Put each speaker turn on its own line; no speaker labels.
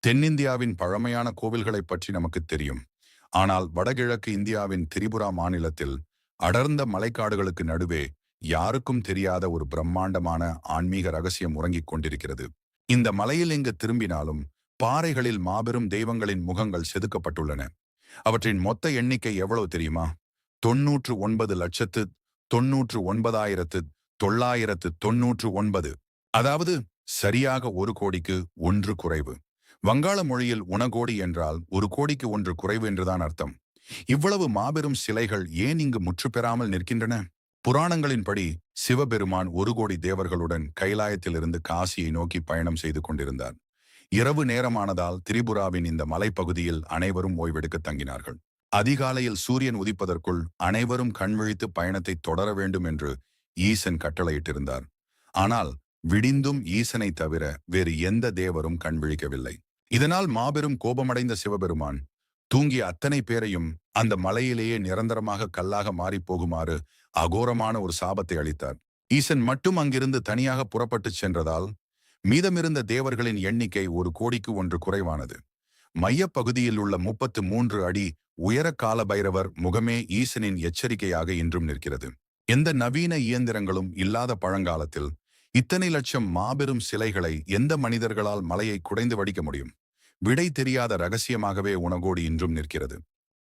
தென்னிந்தியாவின் பழமையான கோவில்களைப் பற்றி நமக்கு தெரியும். ஆனால் வடகிழக்கு இந்தியாவின் திரிபுரா மாநிலத்தில் அடர்ந்த மலைக்காடுகளுக்கு நடுவே யாருக்கும் தெரியாத ஒரு பிரம்மாண்டமான ஆன்மீக ரகசியம் உறங்கிக் கொண்டிருக்கிறது. இந்த மலையில் எங்கு திரும்பினாலும் பாறைகளில் மாபெரும் தெய்வங்களின் முகங்கள் செதுக்கப்பட்டுள்ளன. அவற்றின் மொத்த எண்ணிக்கை எவ்வளவு தெரியுமா? 99,99,999. அதாவது சரியாக 1 கோடிக்கு 1 குறைவு. வங்காள மொழியில் உனகோடி என்றால் 1 கோடிக்கு 1 குறைவு என்றுதான் அர்த்தம். இவ்வளவு மாபெரும் சிலைகள் ஏன் இங்கு முற்றுப்பெறாமல் நிற்கின்றன? புராணங்களின்படி சிவபெருமான் 1 கோடி தேவர்களுடன் கைலாயத்திலிருந்து காசியை நோக்கி பயணம் செய்து கொண்டிருந்தார். இரவு நேரமானதால் திரிபுராவின் இந்த மலைப்பகுதியில் அனைவரும் ஓய்வெடுக்க தங்கினார்கள். அதிகாலையில் சூரியன் உதிப்பதற்குள் அனைவரும் கண்விழித்து பயணத்தை தொடர வேண்டும் என்று ஈசன் கட்டளையிட்டிருந்தார். ஆனால் விடிந்தும் ஈசனை தவிர வேறு எந்த தேவரும் கண்விழிக்கவில்லை. இதனால் மாபெரும் கோபமடைந்த சிவபெருமான் தூங்கிய அத்தனை பேரையும் அந்த மலையிலேயே நிரந்தரமாக கல்லாக மாறிப் போகுமாறு அகோரமான ஒரு சாபத்தை அளித்தார். ஈசன் மட்டும் அங்கிருந்து தனியாக புறப்பட்டுச் சென்றதால் மீதமிருந்த தேவர்களின் எண்ணிக்கை 1 கோடிக்கு 1 குறைவானது. மையப்பகுதியில் உள்ள 33 அடி உயர கால பைரவர் முகமே ஈசனின் எச்சரிக்கையாக இன்றும் நிற்கிறது. எந்த நவீன இயந்திரங்களும் இல்லாத பழங்காலத்தில் இத்தனை லட்சம் மாபெரும் சிலைகளை எந்த மனிதர்களால் மலையை குடைந்து வடிக்க முடியும்? விடை தெரியாத ரகசியமாகவே உனகோடி இன்றும் நிற்கிறது.